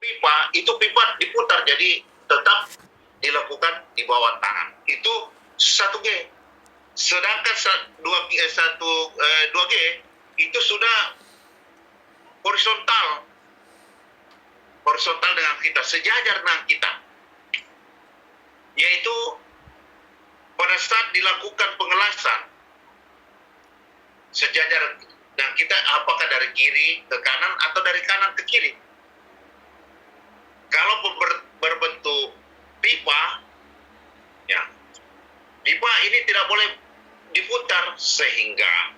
pipa, itu pipa diputar, jadi tetap dilakukan di bawah tanah. Itu 1G. Sedangkan 2G itu sudah horizontal dengan kita, sejajar dengan kita. Yaitu pada saat dilakukan pengelasan sejajar dengan kita, apakah dari kiri ke kanan atau dari kanan ke kiri. Kalau berbentuk pipa, ya, pipa ini tidak boleh diputar sehingga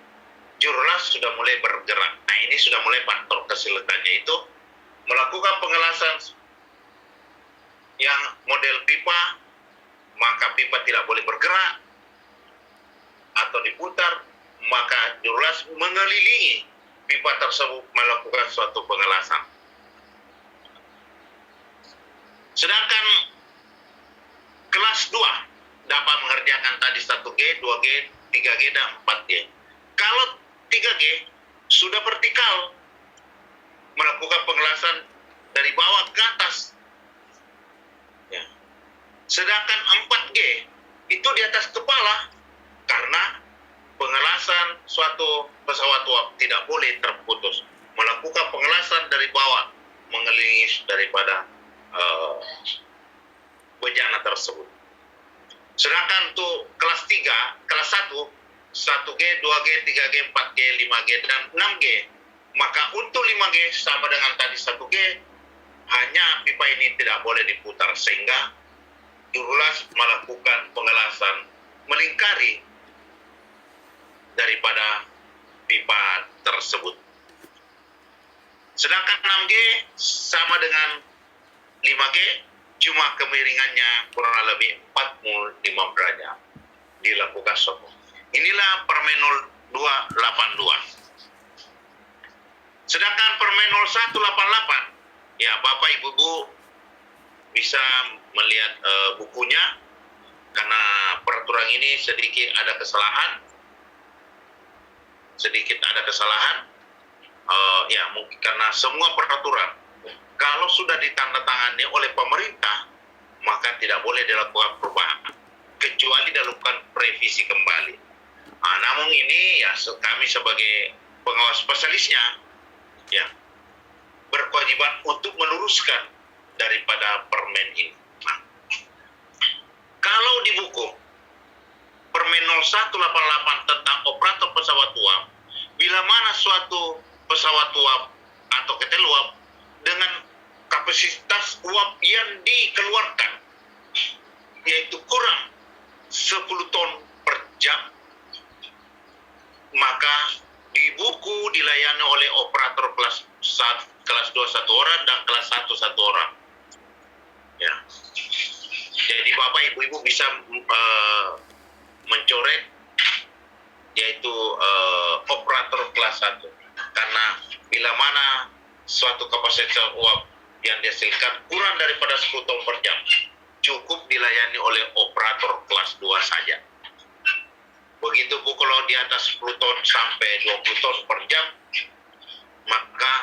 jurulas sudah mulai bergerak. Nah, ini sudah mulai faktor kesulitannya itu melakukan pengelasan yang model pipa, maka pipa tidak boleh bergerak atau diputar, maka jurulas mengelilingi pipa tersebut melakukan suatu pengelasan. Sedangkan kelas 2 dapat mengerjakan tadi 1G, 2G, 3G, dan 4G. Kalau 3G sudah vertikal, melakukan pengelasan dari bawah ke atas. Ya. Sedangkan 4G itu di atas kepala, karena pengelasan suatu pesawat uap tidak boleh terputus. Melakukan pengelasan dari bawah, mengelilingi daripada bejana tersebut. Sedangkan untuk kelas 3, kelas 1, 1G, 2G, 3G, 4G, 5G, dan 6G. Maka untuk 5G sama dengan tadi 1G, hanya pipa ini tidak boleh diputar, sehingga jurulas melakukan pengelasan melingkari daripada pipa tersebut. Sedangkan 6G sama dengan 5G, cuma kemiringannya kurang lebih 45 derajat dilakukan suatu. Inilah Permen 0282. Sedangkan Permen 0188, ya Bapak Ibu bisa melihat bukunya, karena peraturan ini sedikit ada kesalahan. Ya mungkin karena semua peraturan kalau sudah ditandatangani oleh pemerintah, maka tidak boleh dilakukan perubahan, kecuali dilakukan revisi kembali. Namun ini ya kami sebagai pengawas spesialisnya, ya, berkewajiban untuk meluruskan daripada permen ini. Kalau di buku Permen 0188 tentang operator pesawat uap, bila mana suatu pesawat uap atau ketel uap dengan kapasitas uap yang dikeluarkan yaitu kurang 10 ton per jam, maka di buku dilayani oleh operator kelas 2 1 orang dan kelas 1 1 orang. Ya. Jadi Bapak Ibu bisa mencoret yaitu operator kelas 1, karena bila mana suatu kapasitas uap yang dihasilkan kurang daripada 10 ton per jam, cukup dilayani oleh operator kelas 2 saja. Begitu pun kalau di atas 10 ton sampai 20 ton per jam, maka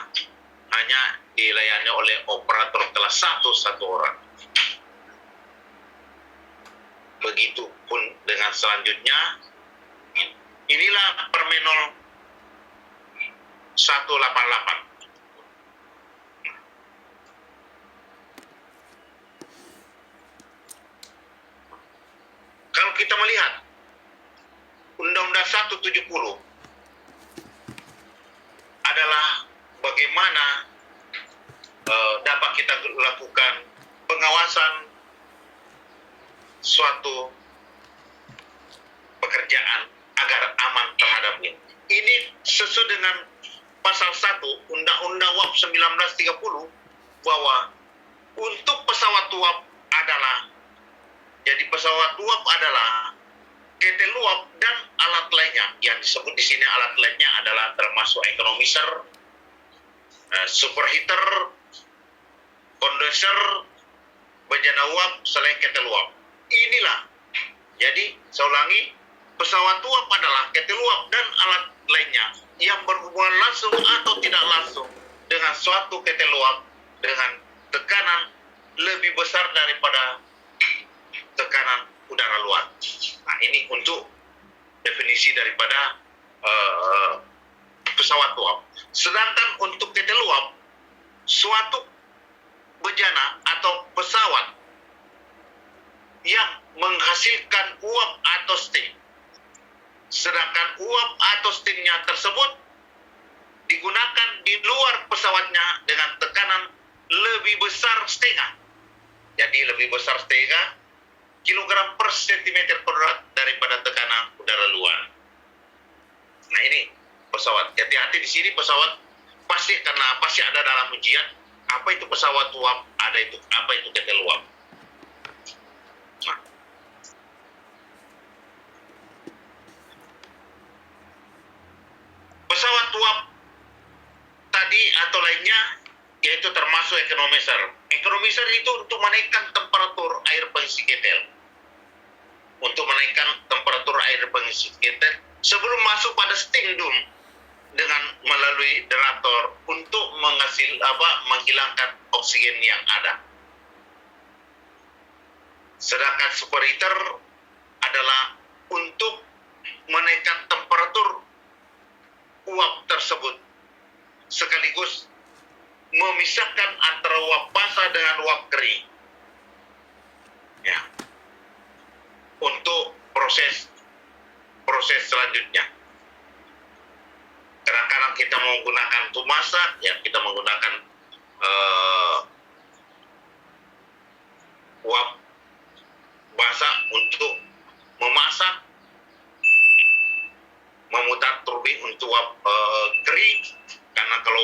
hanya dilayani oleh operator kelas 1 1 orang. Begitupun dengan selanjutnya, inilah Permen 0188. Kalau kita melihat Undang-Undang 170 adalah bagaimana dapat kita lakukan pengawasan suatu pekerjaan agar aman terhadapnya. Ini sesuai dengan pasal 1 Undang-Undang UAP 1930, bahwa untuk pesawat uap adalah, jadi pesawat uap adalah ketel uap dan alat lainnya. Yang disebut di sini alat lainnya adalah termasuk economizer, superheater, kondenser, bejana uap, selain ketel uap. Inilah. Jadi saya ulangi, pesawat uap adalah ketel uap dan alat lainnya yang berhubungan langsung atau tidak langsung dengan suatu ketel uap dengan lebih besar daripada tekanan udara luar. Nah, ini untuk definisi daripada pesawat uap. Sedangkan untuk ketel uap, suatu bejana atau pesawat yang menghasilkan uap atau steam. Sedangkan uap atau steamnya tersebut digunakan di luar pesawatnya dengan tekanan lebih besar setengah. Jadi lebih besar setengah kilogram per sentimeter kuadrat daripada tekanan udara luar. Nah, ini pesawat. Hati-hati di sini pesawat pasti ada dalam ujian apa itu pesawat uap, ada itu apa itu ketel uap. Nah, pesawat uap tadi atau lainnya yaitu termasuk economizer. Economizer itu untuk menaikkan temperatur air pengisi ketel. Untuk menaikkan temperatur air pengisi ketel sebelum masuk pada steam dome dengan melalui derator untuk menghilangkan oksigen yang ada. Sedangkan superheater adalah untuk menaikkan temperatur uap tersebut sekaligus memisahkan antara uap basah dengan uap kering. Ya. Untuk proses selanjutnya. Kadang-kadang kita menggunakan untuk masak, ya kita menggunakan uap basah untuk memasak, memutar turbin untuk uap kering, karena kalau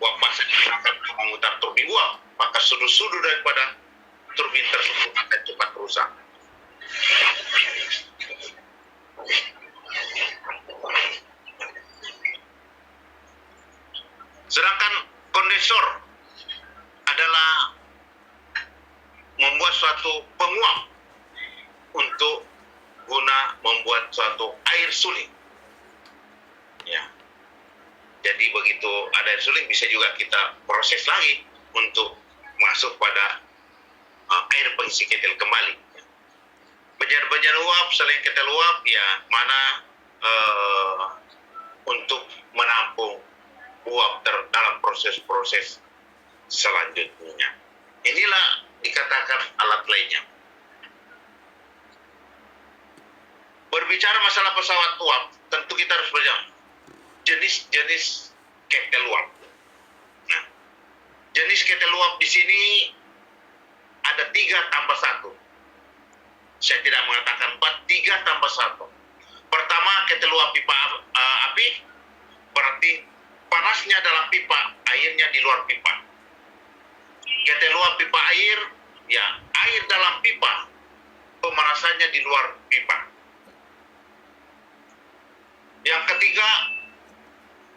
uap basah akan memutar turbin uap, maka sudut-sudut daripada turbin tersebut akan cepat rusak. Sedangkan kondensor adalah membuat suatu penguap untuk guna membuat suatu air suling. Ya. Jadi begitu ada air suling bisa juga kita proses lagi untuk masuk pada air pengisi ketel kembali. Bejana-bejana uap selain ketel uap ya mana untuk menampung uap dalam proses-proses selanjutnya. Inilah dikatakan alat lainnya. Berbicara masalah pesawat uap, tentu kita harus belajar jenis-jenis ketel uap. Nah, jenis ketel uap di sini ada 3 tambah 1. Saya tidak mengatakan 4, 3 tambah 1. Pertama, ketel uap pipa api, berarti panasnya dalam pipa, airnya di luar pipa. Ketel uap pipa air, ya air dalam pipa, pemanasannya di luar pipa. Yang ketiga,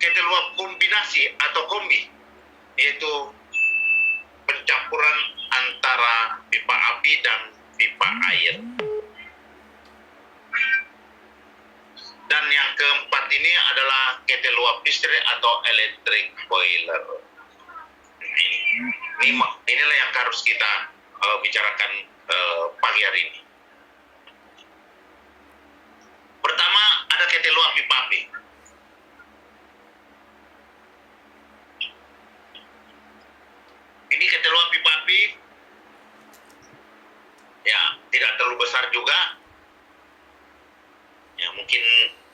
ketel uap kombinasi atau kombi, yaitu pencampuran antara pipa api dan pipa air. Dan yang keempat ini adalah ketel uap listrik atau electric boiler. Inilah yang harus kita bicarakan pagi hari ini. Pertama, ada ketel uap pipa api. Ini ketel uap pipa api, ya tidak terlalu besar juga. Ya mungkin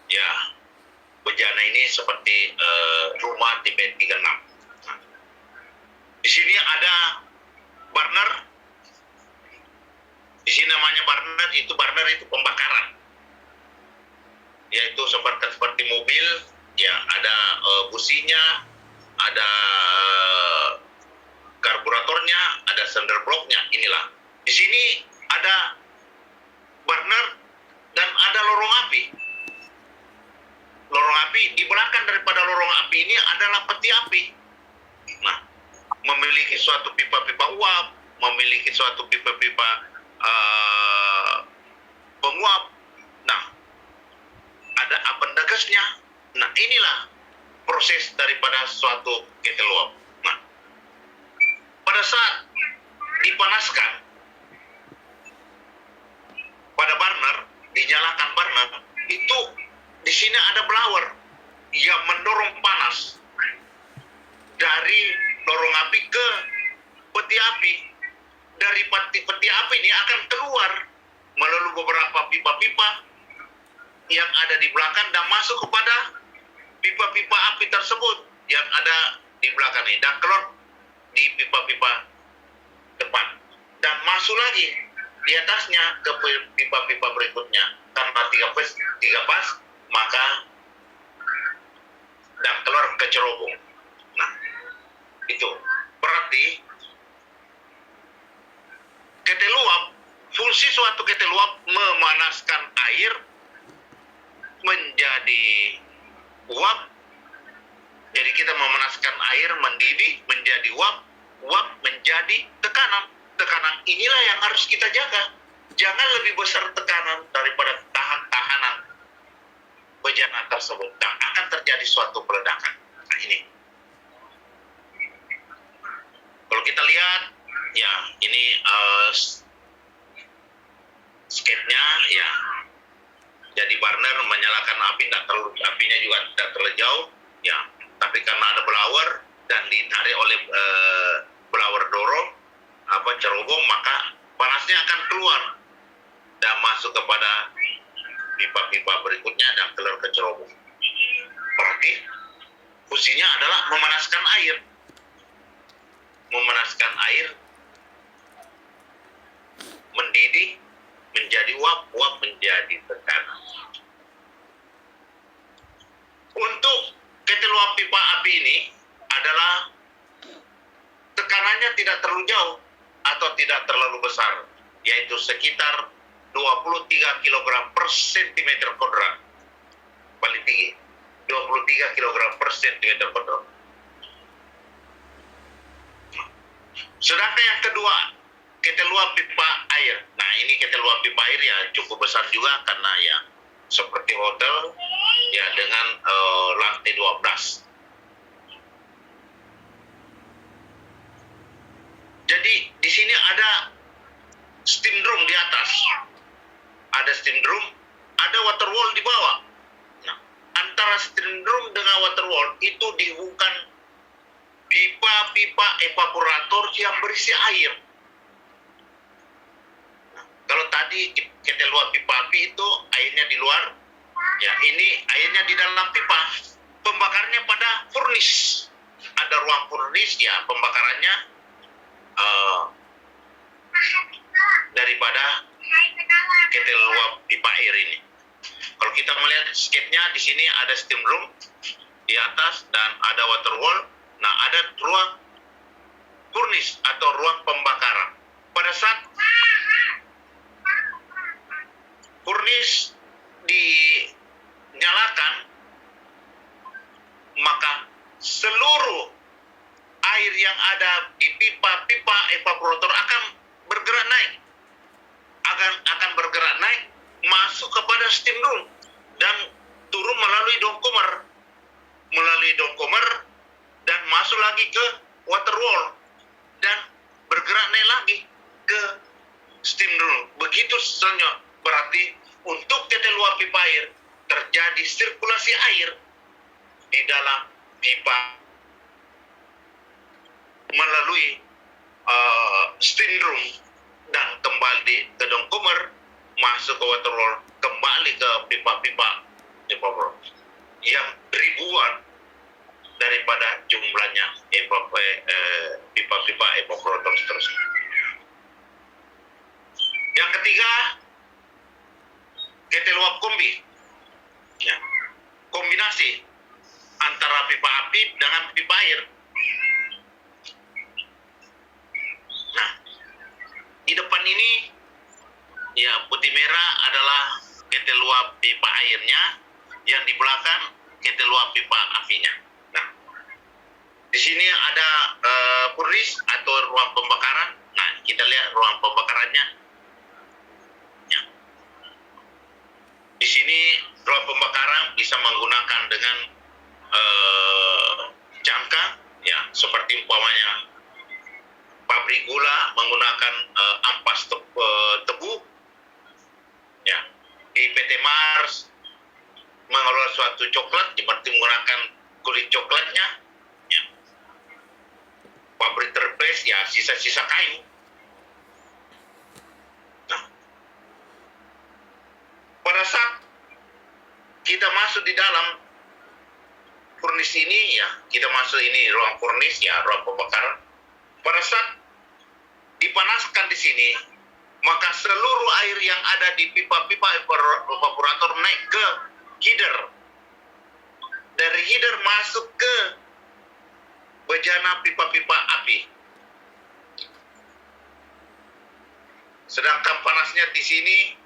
ya bejana ini seperti rumah tipe 36. Nah, di sini ada burner. Di sini namanya burner itu pembakaran. Yaitu seperti mobil, ya ada businya, ada karburatornya, ada cylinder blocknya. Inilah. Di sini ada burner dan ada lorong api. Lorong api, di belakang daripada lorong api ini adalah peti api. Nah, memiliki suatu pipa-pipa uap, memiliki suatu pipa-pipa penguap. Nah, ada appendagusnya. Nah, inilah proses daripada suatu ketel uap. Nah, pada saat dipanaskan pada burner, dinyalakan burner, itu di sini ada blower yang mendorong panas dari lorong api ke peti api. Dari peti api ini akan keluar melalui beberapa pipa-pipa yang ada di belakang dan masuk kepada pipa-pipa api tersebut yang ada di belakang ini, dan keluar di pipa-pipa depan dan masuk lagi di atasnya ke pipa-pipa berikutnya. Karena tiga pas maka dan keluar ke cerobong. Nah, itu berarti ketel uap, fungsi suatu ketel uap memanaskan air menjadi uap. Jadi kita memanaskan air mendidih menjadi uap, uap menjadi tekanan. Tekanan inilah yang harus kita jaga. Jangan lebih besar tekanan daripada tahanan bejana tersebut, dan akan terjadi suatu peledakan. Nah, ini. Kalau kita lihat, ya ini sketnya, ya. Jadi burner menyalakan api, apinya juga tidak terlalu jauh, ya. Tapi karena ada blower dan ditarik oleh blower dorong, cerobong, maka panasnya akan keluar dan masuk kepada pipa-pipa berikutnya dan keluar ke cerobong. Berarti fungsinya adalah memanaskan air. Memanaskan air mendidih menjadi uap, uap menjadi tekanan. Untuk ketel uap pipa api ini adalah tekanannya tidak terlalu jauh atau tidak terlalu besar, yaitu sekitar 23 kg per cm kuadrat. Paling tinggi 23 kg per cm kuadrat. Sedangkan yang kedua, ketel uap pipa air. Nah, ini ketel uap pipa air ya cukup besar juga, karena ya seperti hotel ya dengan lantai 12. Jadi di sini ada steam drum di atas, ada steam drum, ada water wall di bawah. Nah, antara steam drum dengan water wall itu dihubungkan pipa-pipa evaporator yang berisi air. Nah, kalau tadi ketel uap pipa api itu airnya di luar, ya ini airnya di dalam pipa. Pembakarannya pada furnace, ada ruang furnace, ya pembakarannya daripada ketel uap pipa air ini. Kalau kita melihat sketnya, di sini ada steam room di atas dan ada water wall. Nah, ada ruang furnace atau ruang pembakaran. Pada saat furnace dinyalakan, maka seluruh air yang ada di pipa-pipa evaporator akan bergerak naik, akan bergerak naik masuk kepada steam room dan turun melalui dongkomer dan masuk lagi ke water wall dan bergerak naik lagi ke steam room. Begitu seterusnya. Berarti untuk ketel uap pipa air terjadi sirkulasi air di dalam pipa melalui steam room dan kembali ke dongkomer, masuk ke water wall, kembali ke pipa-pipa evaporator yang ribuan daripada jumlahnya pipa-pipa evaporator seterusnya. Yang ketiga, ketel uap kombi, ya, kombinasi antara pipa api dengan pipa air. Nah, di depan ini ya putih merah adalah ketel uap pipa airnya, yang di belakang ketel uap pipa apinya. Nah, di sini ada furnace atau ruang pembakaran. Nah, kita lihat ruang pembakarannya. Ya. Di sini ruang pembakaran bisa menggunakan dengan jangka, ya, seperti umpamanya pabrik gula menggunakan ampas tebu, ya. Di PT Mars mengelola suatu coklat, seperti menggunakan kulit coklatnya, ya. Pabrik Terpes, ya sisa-sisa kayu. Nah, pada saat kita masuk di dalam furnis ini, ya, kita masuk ini ruang furnis, ya, ruang pembakaran. Pada saat dipanaskan di sini, maka seluruh air yang ada di pipa-pipa evaporator naik ke heater. Dari heater masuk ke bejana pipa-pipa api. Sedangkan panasnya di sini,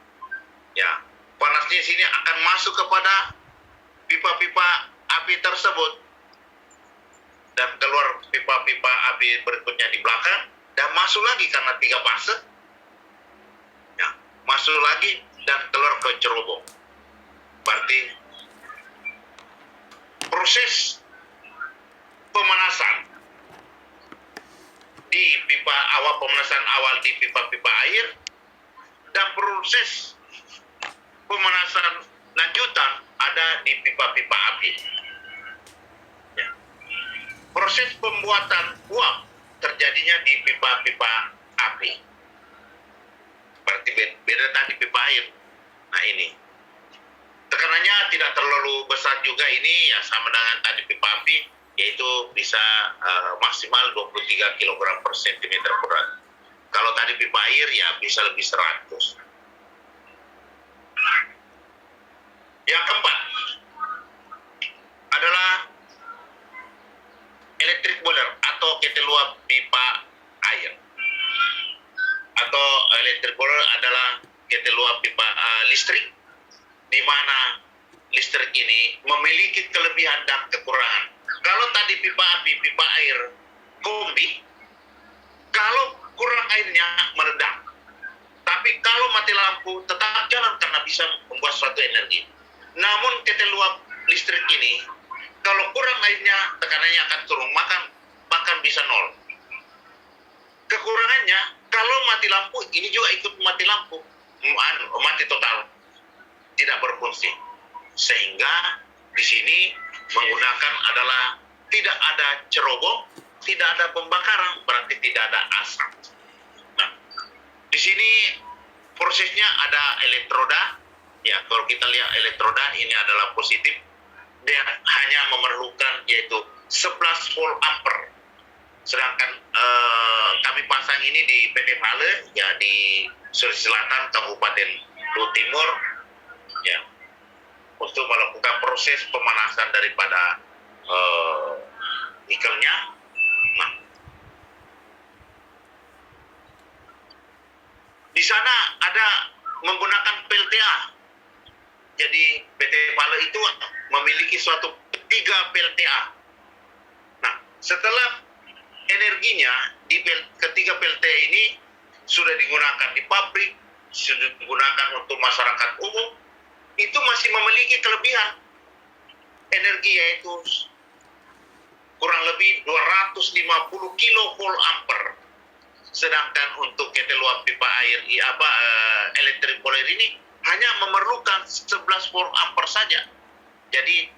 ya, panasnya di sini akan masuk kepada pipa-pipa api tersebut dan keluar pipa-pipa api berikutnya di belakang dan masuk lagi karena 3 fase, ya, masuk lagi dan keluar ke cerobong. Berarti proses pemanasan di pipa awal, pemanasan awal di pipa-pipa air, dan proses pemanasan lanjutan ada di pipa-pipa api. Ya. Proses pembuatan uap terjadinya di pipa-pipa api. Berarti beda tadi pipa air. Nah ini. Tekanannya tidak terlalu besar juga ini, ya sama dengan tadi pipa api, yaitu bisa maksimal 23 kg per cm berat. Kalau tadi pipa air, ya bisa lebih 100. Yang keempat adalah electric boiler atau ketel uap pipa air. Atau electric boiler adalah ketel uap pipa listrik, di mana listrik ini memiliki kelebihan dan kekurangan. Kalau tadi pipa api, pipa air, kombi, kalau kurang airnya meledak. Tapi kalau mati lampu tetap jalan karena bisa membuat suatu energi. Namun ketel uap listrik ini, kalau kurang airnya tekanannya akan turun, bahkan bisa 0. Kekurangannya, kalau mati lampu, ini juga ikut mati lampu, mati total, tidak berfungsi. Sehingga di sini menggunakan adalah tidak ada cerobong, tidak ada pembakaran, berarti tidak ada asap. Nah, di sini prosesnya ada elektroda. Ya, kalau kita lihat elektroda ini adalah positif, dia hanya memerlukan yaitu 11 volt ampere. Sedangkan kami pasang ini di PT Pale, ya di Sulawesi Selatan, Kabupaten Luhut Timur, ya, untuk melakukan proses pemanasan daripada nikelnya. Nah, di sana ada menggunakan PLTA. Jadi PT Pale itu memiliki suatu 3 PLTA. Nah, setelah energinya di ketiga PLTA ini sudah digunakan di pabrik, sudah digunakan untuk masyarakat umum, itu masih memiliki kelebihan energi, yaitu kurang lebih 250 kilovolt ampere. Sedangkan untuk ketel uap pipa air electric boiler ini hanya memerlukan 11 volt ampere saja. Jadi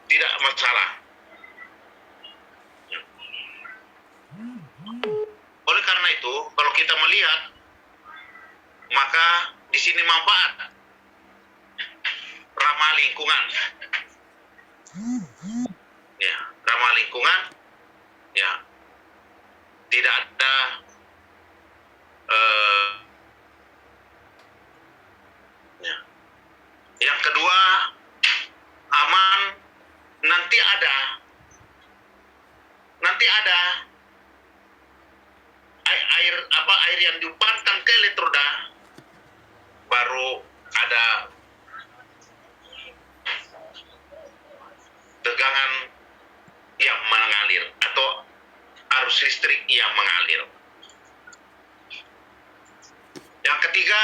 tidak masalah. Oleh karena itu, kalau kita melihat, maka di sini manfaat ramah lingkungan. Ya, ramah lingkungan, ya, tidak ada ya. Yang kedua, aman. Nanti ada air yang diumpankan ke elektroda, baru ada tegangan yang mengalir atau arus listrik yang mengalir. Yang ketiga,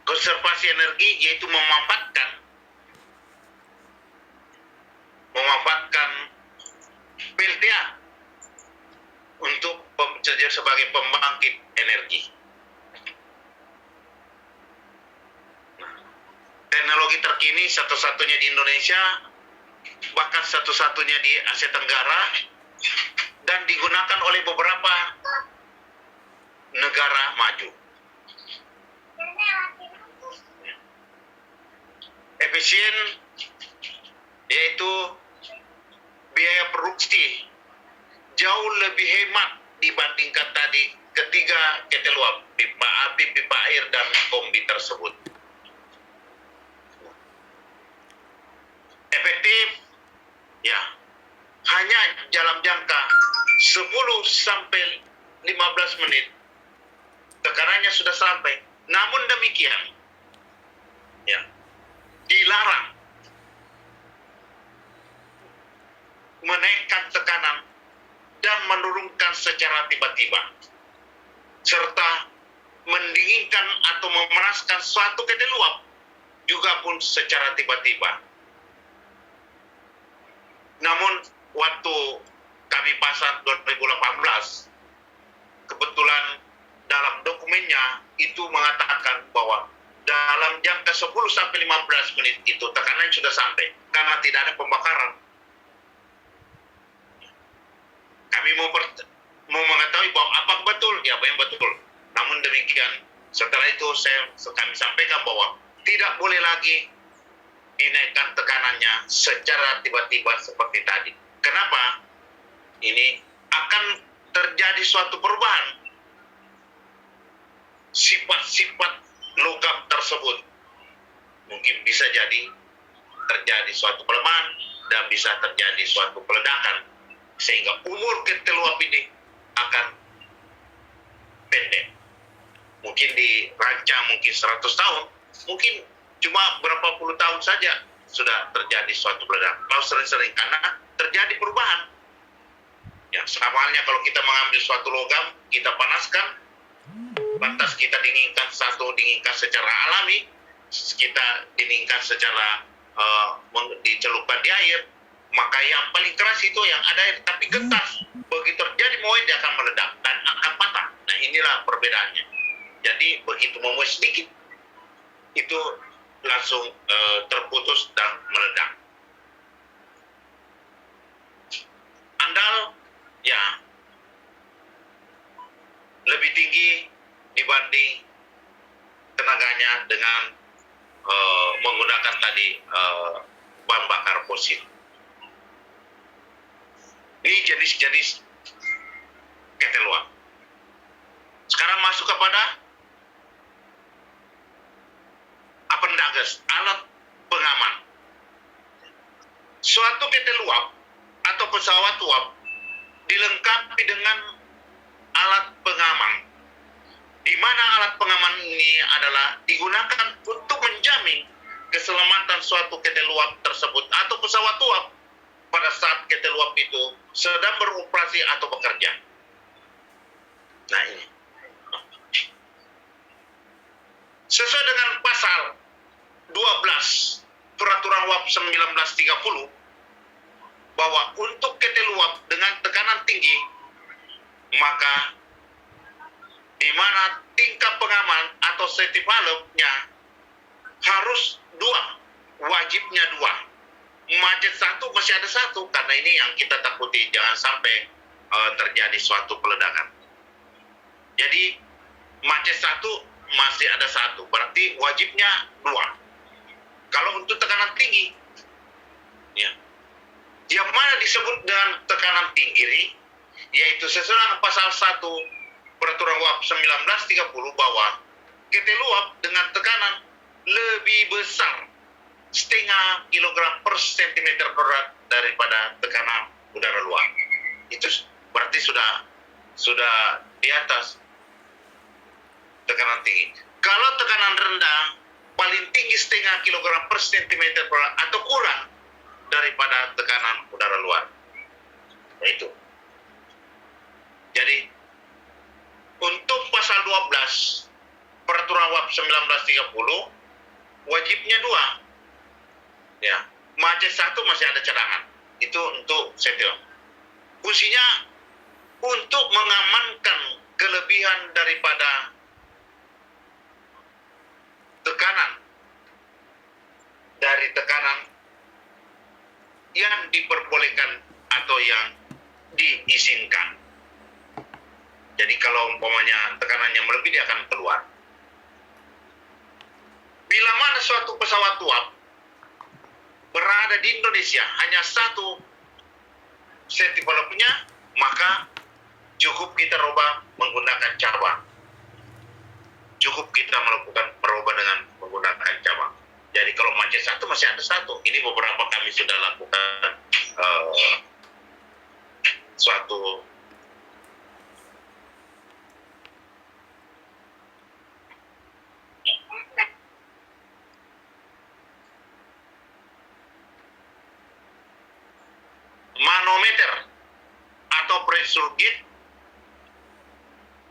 konservasi energi, yaitu memanfaatkan PLTA untuk terjadi sebagai pembangkit energi. Teknologi terkini satu-satunya di Indonesia, bahkan satu-satunya di Asia Tenggara, dan digunakan oleh beberapa negara maju. Efisien, yaitu biaya produksi jauh lebih hemat dibandingkan tadi ketiga ketel uap, pipa api, pipa air, dan kombi tersebut. Efektif, ya, hanya dalam jangka 10 sampai 15 menit tekanannya sudah sampai. Namun demikian, ya, dilarang menaikkan tekanan dan menurunkan secara tiba-tiba, serta mendinginkan atau memanaskan suatu ketel uap juga pun secara tiba-tiba. Namun waktu kami pasang 2018, kebetulan dalam dokumennya itu mengatakan bahwa dalam jangka 10 sampai 15 menit itu tekanan sudah sampai karena tidak ada pembakaran. Kami mau mengetahui bahwa apa betul, ya apa yang betul. Namun demikian, setelah itu kami sampaikan bahwa tidak boleh lagi dinaikkan tekanannya secara tiba-tiba seperti tadi. Kenapa? Ini akan terjadi suatu perubahan. Sifat-sifat logam tersebut mungkin bisa jadi terjadi suatu pelemahan dan bisa terjadi suatu peledakan, sehingga umur ketel uap ini akan pendek. Mungkin dirancang mungkin 100 tahun, mungkin cuma berapa puluh tahun saja sudah terjadi suatu peledakan. Kalau sering-sering, karena terjadi perubahan. Ya, sama halnya kalau kita mengambil suatu logam, kita panaskan, lantas kita dinginkan secara alami, kita dinginkan secara dicelupkan di air, maka yang paling keras itu yang ada air, tapi getas. Begitu terjadi memuai, dia akan meledak dan akan patah. Nah, inilah perbedaannya. Jadi begitu memuai sedikit, itu langsung terputus dan meledak. Andal, ya, lebih tinggi dibanding tenaganya dengan menggunakan tadi bahan bakar fosil. Ini jenis-jenis ketel uap. Sekarang masuk kepada apendages, alat pengaman. Suatu ketel uap atau pesawat uap dilengkapi dengan alat pengaman, di mana alat pengaman ini adalah digunakan untuk menjamin keselamatan suatu ketel uap tersebut atau pesawat uap pada saat ketel uap itu sedang beroperasi atau bekerja. Nah, ini sesuai dengan pasal 12 Peraturan UAP 1930 bahwa untuk ketel uap dengan tekanan tinggi, maka di mana tingkat pengaman atau safety valve-nya harus 2, wajibnya 2. Macet 1 masih ada 1, karena ini yang kita takuti, jangan sampai terjadi suatu peledakan. Jadi macet 1 masih ada 1, berarti wajibnya 2. Kalau untuk tekanan tinggi, ya, yang mana disebut dengan tekanan tinggi, yaitu sesuai dengan pasal 1 Peraturan UAP 1930 bahwa ketel uap dengan tekanan lebih besar setengah kilogram per sentimeter kuadrat daripada tekanan udara luar. Itu berarti sudah di atas tekanan tinggi. Kalau tekanan rendah, paling tinggi setengah kilogram per sentimeter kuadrat atau kurang daripada tekanan udara luar. Nah, itu. Jadi untuk pasal 12 Peraturan UAP 1930 wajibnya 2. Ya, macet 1 masih ada cadangan. Itu untuk safety. Fungsinya untuk mengamankan kelebihan daripada tekanan dari tekanan yang diperbolehkan atau yang diizinkan. Jadi kalau umpamanya tekanannya melebihi, dia akan keluar. Bila mana suatu pesawat uap berada di Indonesia hanya satu set developnya, maka cukup kita rubah menggunakan cabang. Cukup kita melakukan merubah dengan menggunakan cabang. Jadi kalau macet satu masih ada satu. Ini beberapa kami sudah lakukan suatu manometer atau pressure gauge,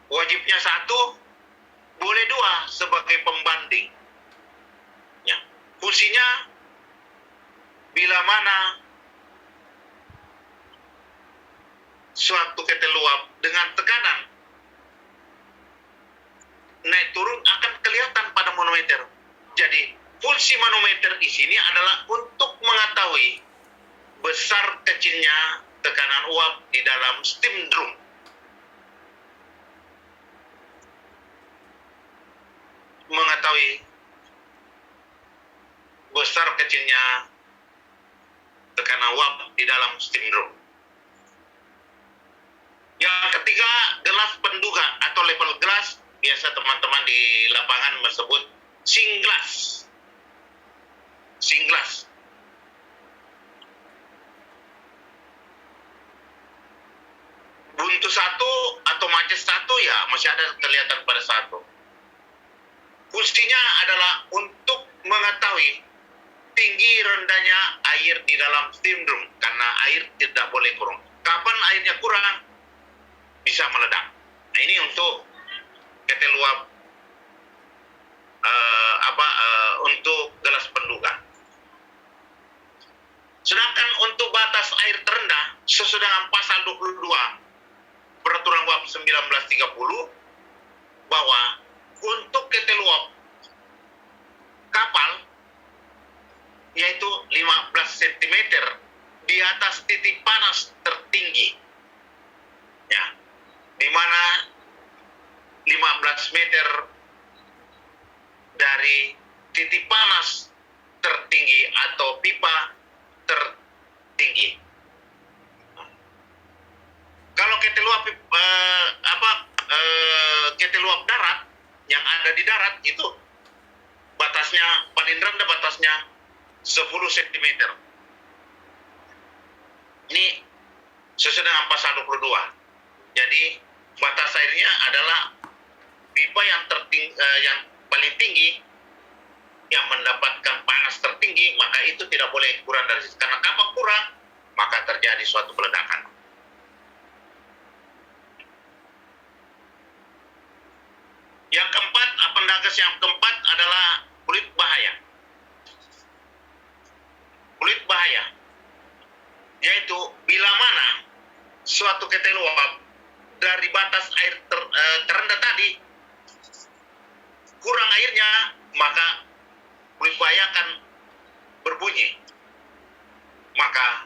wajibnya satu, boleh dua sebagai pembanding. Ya. Fungsinya bila mana suatu ketel uap dengan tekanan naik turun akan kelihatan pada manometer. Jadi fungsi manometer di sini adalah untuk mengetahui besar kecilnya tekanan uap di dalam steam drum. Mengetahui besar kecilnya tekanan uap di dalam steam drum. Yang ketiga, gelas penduga atau level glass, biasa teman-teman di lapangan disebut sink glass. Sink glass. Buntu satu atau macet satu ya masih ada kelihatan pada satu. Fungsinya adalah untuk mengetahui tinggi rendahnya air di dalam steam drum, karena air tidak boleh kurang. Kapan airnya kurang, bisa meledak. Nah, ini untuk ketel uap untuk gelas penduga. Sedangkan untuk batas air terendah sesuai dengan pasal 22 Peraturan UAP 1930 bahwa untuk ketel uap kapal yaitu 15 cm di atas titik panas tertinggi, ya, di mana 15 meter dari titik panas tertinggi atau pipa tertinggi. Kalau ketel uap ketel uap darat yang ada di darat itu batasnya paling rendah, batasnya 10 cm. Ini sesuai dengan pasal 22. Jadi batas airnya adalah pipa yang yang paling tinggi, yang mendapatkan panas tertinggi, maka itu tidak boleh kurang dari situ. Karena kapan kurang, maka terjadi suatu peledakan. Yang keempat, pendagas yang keempat adalah fluid bahaya. Fluid bahaya, yaitu bila mana suatu ketel uap dari batas air terendah tadi kurang airnya, maka fluid bahaya akan berbunyi. Maka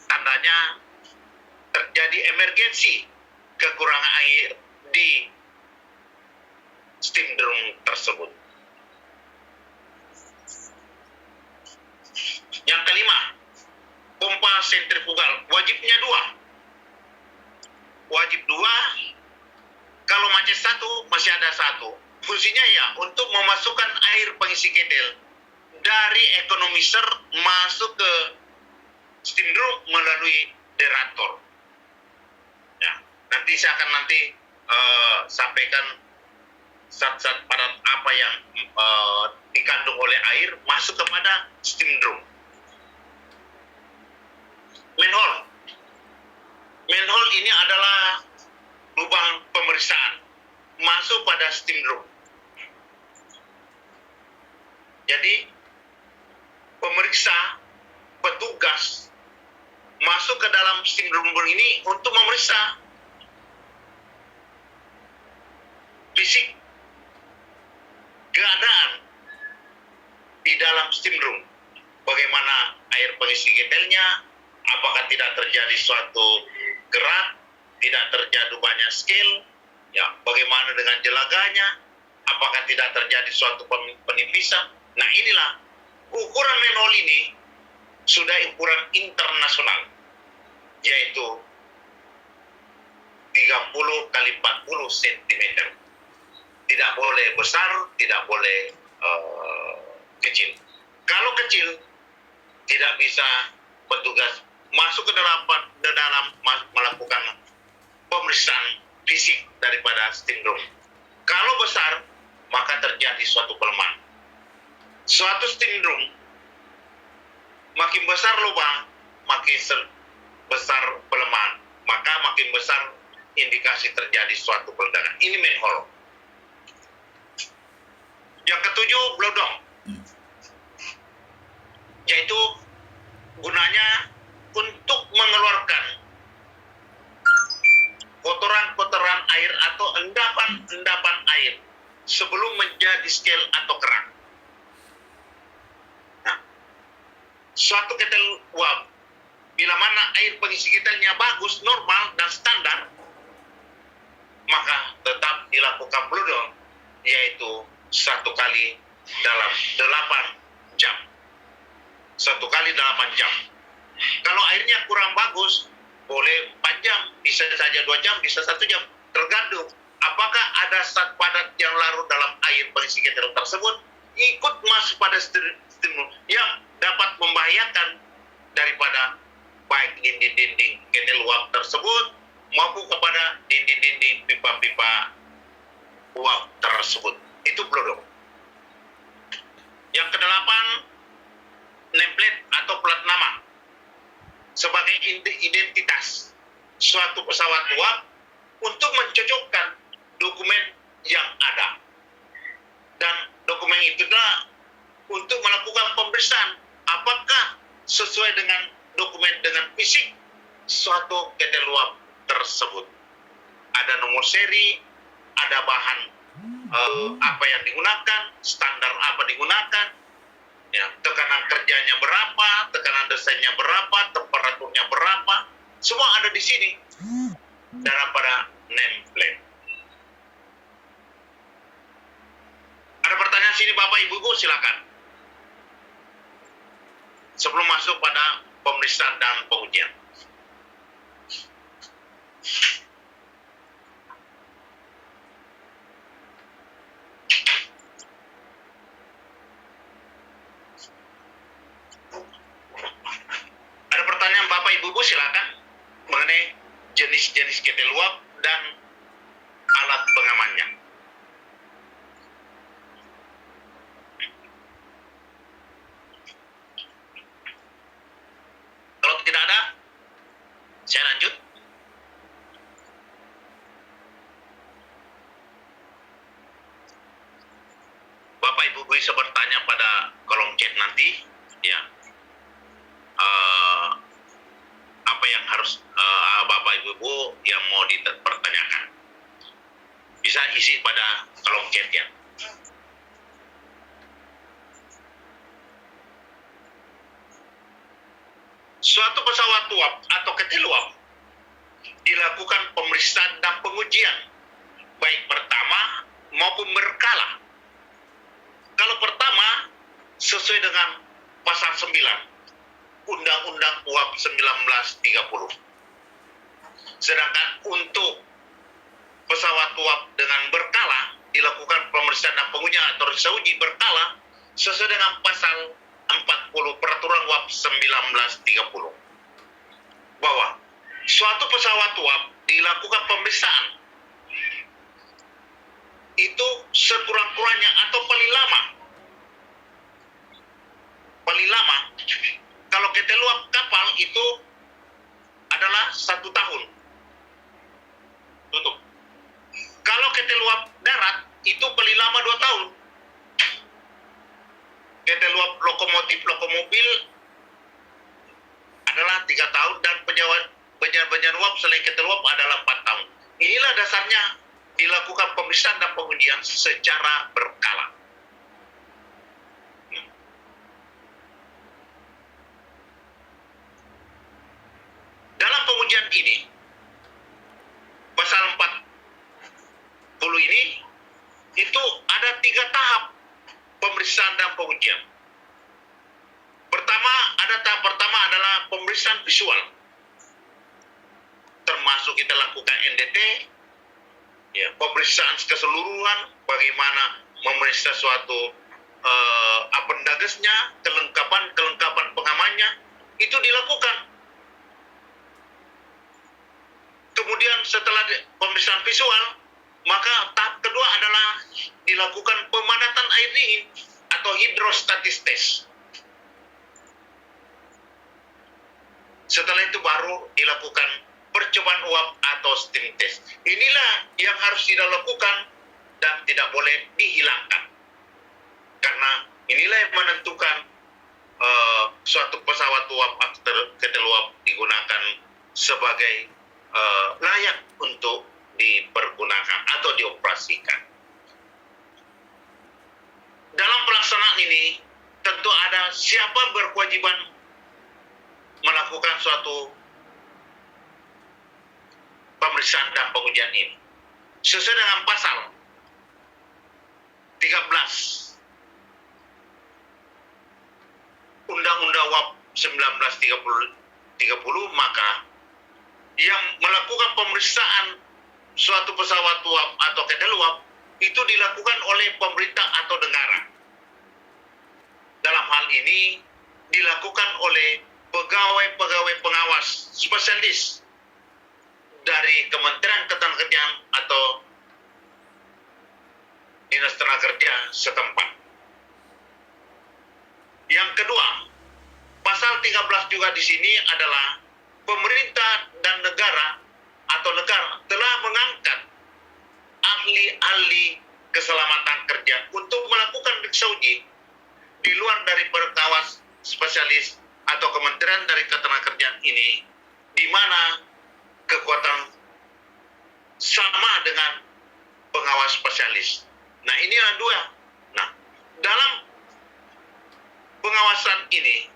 tandanya terjadi emergensi kekurangan air di steam drum tersebut. Yang kelima, pompa sentrifugal, wajibnya dua. Wajib dua, kalau macet satu masih ada satu. Fungsinya ya untuk memasukkan air pengisi ketel dari economizer masuk ke steam drum melalui derator. Ya, nanti saya akan sampaikan zat-zat padat apa yang dikandung oleh air masuk kepada steam drum. Manhole. Manhole ini adalah lubang pemeriksaan masuk pada steam drum. Jadi pemeriksa, petugas masuk ke dalam steam drum ini untuk memeriksa fisik keadaan di dalam steam room. Bagaimana air pengisi ketelnya, apakah tidak terjadi suatu gerak, tidak terjadi banyak skill, ya, bagaimana dengan jelaganya, apakah tidak terjadi suatu penipisan. Nah, inilah ukuran manhole ini sudah ukuran internasional, yaitu 30 kali 40 cm. Tidak boleh besar, tidak boleh kecil. Kalau kecil, tidak bisa petugas masuk ke dalam melakukan pemeriksaan fisik daripada steam room. Kalau besar, maka terjadi suatu pelemahan. Suatu steam room, makin besar lubang, makin besar pelemahan, maka makin besar indikasi terjadi suatu peledakan. Ini manhole. Yang ketujuh, blowdown, yaitu gunanya untuk mengeluarkan kotoran-kotoran air atau endapan air sebelum menjadi scale atau kerak. Nah, suatu ketel uap, bila mana air pengisi ketelnya bagus, normal, dan standar, maka tetap dilakukan blowdown, yaitu 1 kali dalam 8 jam. 1 kali 8 jam. Kalau airnya kurang bagus, boleh 4 jam, bisa saja 2 jam, bisa 1 jam. Tergantung apakah ada zat padat yang larut dalam air pengisi ketel tersebut ikut masuk pada stimulus yang dapat membahayakan daripada baik dinding-dinding ketel uap tersebut maupun kepada dinding-dinding pipa-pipa uap tersebut. Itu blowdown. Yang kedelapan, nameplate atau plat nama sebagai identitas suatu pesawat uap untuk mencocokkan dokumen yang ada, dan dokumen itu adalah untuk melakukan pemeriksaan apakah sesuai dengan dokumen dengan fisik suatu ketel uap tersebut. Ada nomor seri, ada bahan apa yang digunakan, standar apa digunakan, ya, tekanan kerjanya berapa, tekanan desainnya berapa, temperaturnya berapa, semua ada di sini daripada nameplate. Ada pertanyaan sini Bapak Ibu, silakan. Sebelum masuk pada pemeriksaan dan pengujian. Ada pertanyaan Bapak Ibu, silakan mengenai jenis-jenis ketel uap dan alat pengamannya. Kalau tidak ada, saya lanjut. Bapak Ibu bisa bertanya pada kolom chat nanti, ya. Apa yang harus Bapak Ibu yang mau dipertanyakan. Bisa isi pada kolom chat, ya. Suatu pesawat uap atau ketel uap dilakukan pemeriksaan dan pengujian baik pertama maupun berkala. Kalau pertama sesuai dengan pasal 9 Undang-Undang UAP 1930. Sedangkan untuk pesawat uap dengan berkala dilakukan pemeriksaan dan pengujian atau uji berkala sesuai dengan pasal 40 Peraturan UAP 1930. Bahwa suatu pesawat uap dilakukan pemeriksaan itu sekurang-kurangnya atau paling lama kalau ketel uap kapal itu adalah 1 tahun. Tutup. Kalau ketel uap darat itu paling lama 2 tahun. Ketel uap lokomobil adalah 3 tahun dan penyajian uap selain ketel uap adalah 4 tahun. Inilah dasarnya dilakukan pemeriksaan dan pengujian secara berkala. Dalam pengujian ini, pasal 40 ini, itu ada 3 tahap pemeriksaan dan pengujian. Tahap pertama adalah pemeriksaan visual. Termasuk kita lakukan NDT, ya, pemeriksaan keseluruhan, bagaimana memeriksa suatu apendagesnya, kelengkapan pengamannya, itu dilakukan. Kemudian setelah pemeriksaan visual, maka tahap kedua adalah dilakukan pemanatan air dingin atau hidrostatis test. Setelah itu baru dilakukan percobaan uap atau steam test. Inilah yang harus dilakukan dan tidak boleh dihilangkan. Karena inilah yang menentukan suatu pesawat uap atau ketel uap digunakan sebagai layak untuk dipergunakan atau dioperasikan. Dalam pelaksanaan ini tentu ada siapa berkewajiban melakukan suatu pemeriksaan dan pengujian ini. Sesuai dengan pasal 13 Undang-Undang UAP 1930, maka yang melakukan pemeriksaan suatu pesawat uap atau ketel uap itu dilakukan oleh pemerintah atau negara. Dalam hal ini dilakukan oleh pegawai-pegawai pengawas spesialis dari Kementerian Ketenagakerjaan atau Dinas Tenaga Kerja setempat. Yang kedua, pasal 13 juga di sini adalah pemerintah dan negara atau negara telah mengangkat ahli-ahli keselamatan kerja untuk melakukan periksa uji di luar dari pengawas spesialis atau kementerian dari ketenagakerjaan ini, di mana kekuatan sama dengan pengawas spesialis. Nah, ini adalah dua. Nah, dalam pengawasan ini,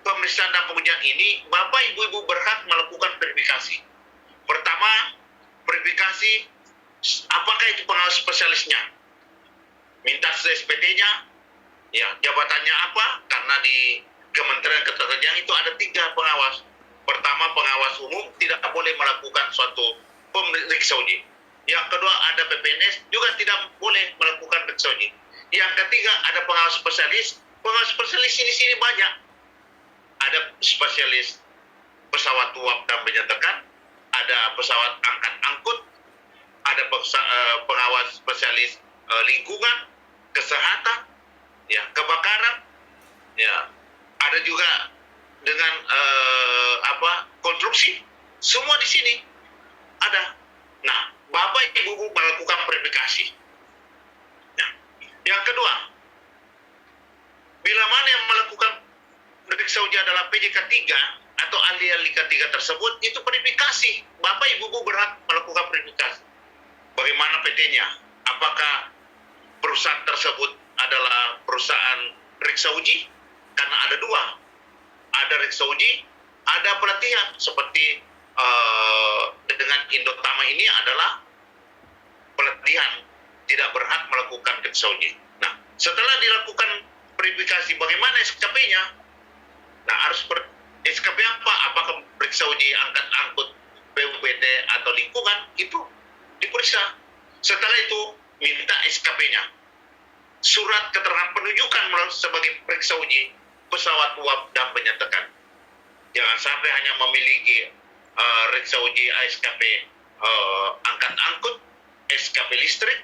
pemeriksaan dan pengujian ini, Bapak Ibu-Ibu berhak melakukan verifikasi. Pertama, verifikasi apakah itu pengawas spesialisnya. Minta SPT-nya, ya, jabatannya apa? Karena di Kementerian Ketenagakerjaan itu ada 3 pengawas. Pertama, pengawas umum tidak boleh melakukan suatu periksa uji. Yang kedua, ada PPNS juga tidak boleh melakukan periksa uji. Yang ketiga, ada pengawas spesialis. Pengawas spesialis ini sini banyak. Ada spesialis pesawat uap dan penyertakan, ada pesawat angkut, ada pengawas spesialis lingkungan, kesehatan, ya, kebakaran, ya, ada juga dengan konstruksi, semua di sini ada. Nah, Bapak Ibu melakukan verifikasi. Nah, yang kedua, bila mana yang melakukan periksa uji adalah PJK 3 atau ahli-ahli K3 tersebut, itu verifikasi. Bapak Ibu berhak melakukan verifikasi. Bagaimana PT-nya? Apakah perusahaan tersebut adalah perusahaan periksa uji? Karena ada 2. Ada periksa uji, ada pelatihan. Seperti dengan Indotama ini adalah pelatihan, tidak berhak melakukan periksa uji. Nah, setelah dilakukan verifikasi bagaimana SKP-nya? Nah, harus SKP apa? Apakah periksa uji angkut PUPT atau lingkungan? Itu diperiksa. Setelah itu minta SKP-nya. Surat keterangan penunjukan sebagai periksa uji pesawat uap dan penyertakan. Jangan sampai hanya memiliki periksa uji SKP angkut, SKP listrik,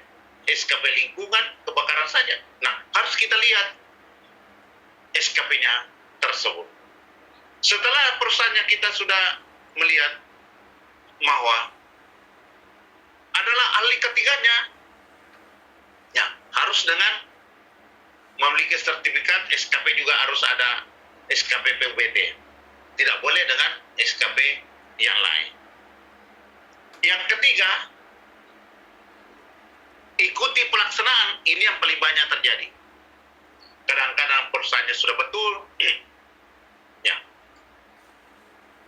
SKP lingkungan, kebakaran saja. Nah, harus kita lihat SKP-nya tersebut. Setelah perusahaannya kita sudah melihat bahwa adalah ahli ketiganya, ya, harus dengan memiliki sertifikat. SKP juga harus ada SKP PUBD. Tidak boleh dengan SKP yang lain. Yang ketiga, ikuti pelaksanaan, ini yang paling banyak terjadi. Kadang-kadang perusahaannya sudah betul, ya,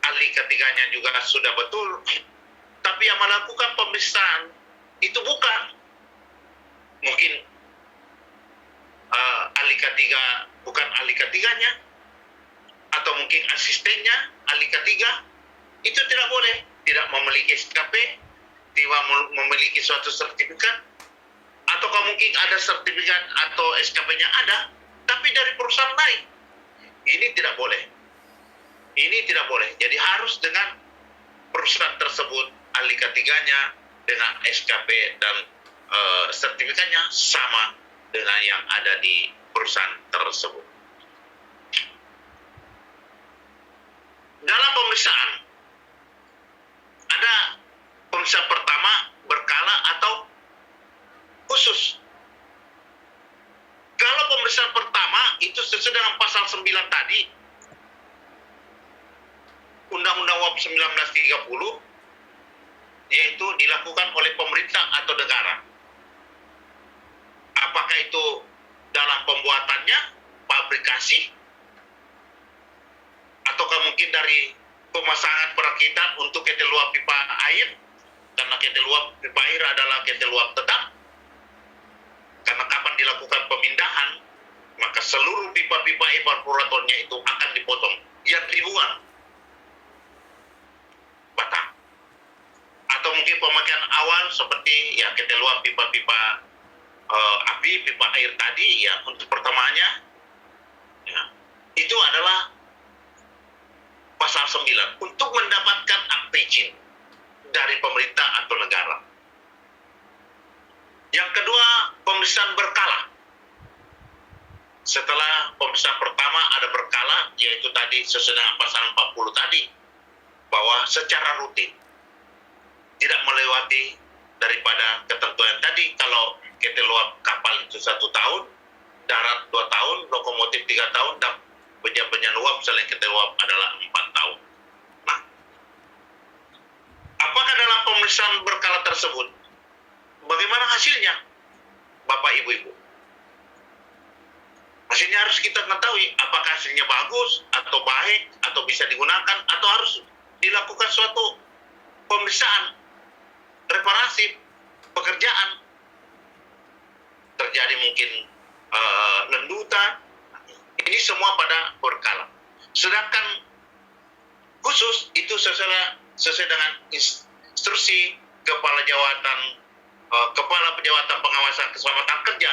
ahli ketiganya juga sudah betul, tapi yang melakukan pemeriksaan itu bukan. Mungkin ahli ketiga bukan ahli ketiganya, atau mungkin asistennya ahli ketiga, itu tidak boleh, tidak memiliki SKP, tidak memiliki suatu sertifikat, atau mungkin ada sertifikat atau SKP-nya ada, tapi dari perusahaan lain. Ini tidak boleh. Ini tidak boleh. Jadi harus dengan perusahaan tersebut, ahli ketiganya dengan SKP dan sertifikatnya sama dengan yang ada di perusahaan tersebut. Dalam pemeriksaan, ada pemeriksaan pertama berkala atau khusus. Kalau pemeriksaan pertama itu sesuai dengan pasal 9 tadi, Undang-Undang UAP 1930, yaitu dilakukan oleh pemerintah atau negara. Apakah itu dalam pembuatannya, pabrikasi, ataukah mungkin dari pemasangan perakitan untuk ketel uap pipa air, karena ketel uap pipa air adalah ketel uap tetap. Karena kapan dilakukan pemindahan, maka seluruh pipa-pipa evaporatornya itu akan dipotong. Yang ribuan batang. Atau mungkin pemakaian awal seperti ya ketel uap pipa-pipa api, pipa air tadi, ya untuk pertamanya, ya, itu adalah pasal 9 untuk mendapatkan akte izin dari pemerintah atau negara. Yang kedua, pemeriksaan berkala. Setelah pemeriksaan pertama ada berkala, yaitu tadi sesuai dengan pasal 40 tadi, bahwa secara rutin, tidak melewati daripada ketentuan tadi. Kalau ketel uap kapal itu 1 tahun, darat 2 tahun, lokomotif 3 tahun, dan penyampaian uap selain ketel uap adalah 4 tahun. Nah, apakah dalam pemeriksaan berkala tersebut, bagaimana hasilnya, Bapak Ibu-Ibu? Hasilnya harus kita ketahui, apakah hasilnya bagus, atau baik, atau bisa digunakan, atau harus dilakukan suatu pemeriksaan, reparasi, pekerjaan. Terjadi mungkin lendutan, ini semua pada berkala. Sedangkan khusus itu sesuai dengan instruksi Kepala Pejawatan Pengawasan Keselamatan Kerja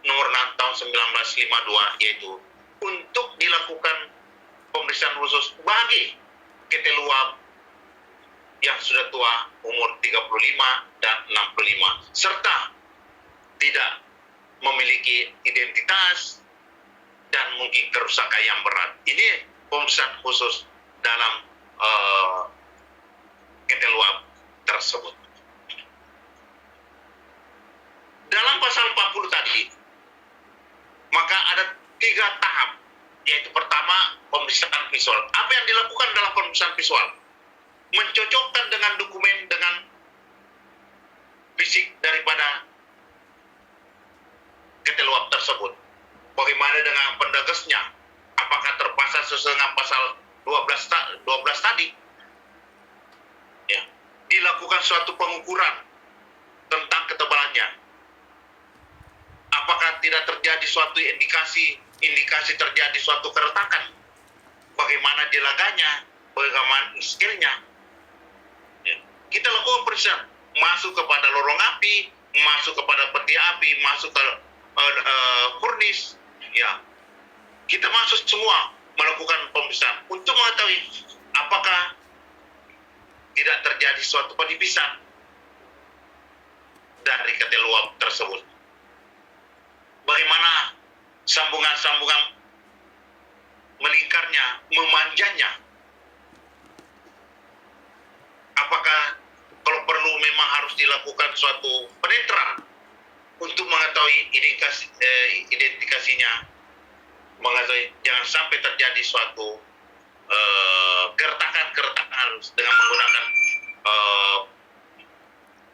nomor 6 tahun 1952, yaitu untuk dilakukan pemeriksaan khusus bagi ketel uap yang sudah tua umur 35 dan 65 serta tidak memiliki identitas dan mungkin kerusakan yang berat. Ini pemeriksaan khusus dalam ketel uap tersebut. Dalam pasal 40 tadi, maka ada 3 tahap, yaitu pertama, pemeriksaan visual. Apa yang dilakukan dalam pemeriksaan visual? Mencocokkan dengan dokumen, dengan fisik daripada ketel uap tersebut. Bagaimana dengan pendegasnya? Apakah terpasang sesuai dengan pasal 12 tadi? Ya. Dilakukan suatu pengukuran tentang ketebalannya. Apakah tidak terjadi suatu indikasi terjadi suatu keretakan? Bagaimana dilaganya? Bagaimana skillnya? Ya. Kita lakukan pemeriksaan, masuk kepada lorong api, masuk kepada peti api, masuk ke furnace, ya. Kita masuk semua melakukan pemeriksaan untuk mengetahui apakah tidak terjadi suatu penipisan dari ketel uap tersebut. Bagaimana sambungan-sambungan melingkarnya, memanjangnya. Apakah kalau perlu memang harus dilakukan suatu penetran untuk mengetahui identifikasinya, mengetahui jangan sampai terjadi suatu keretakan dengan menggunakan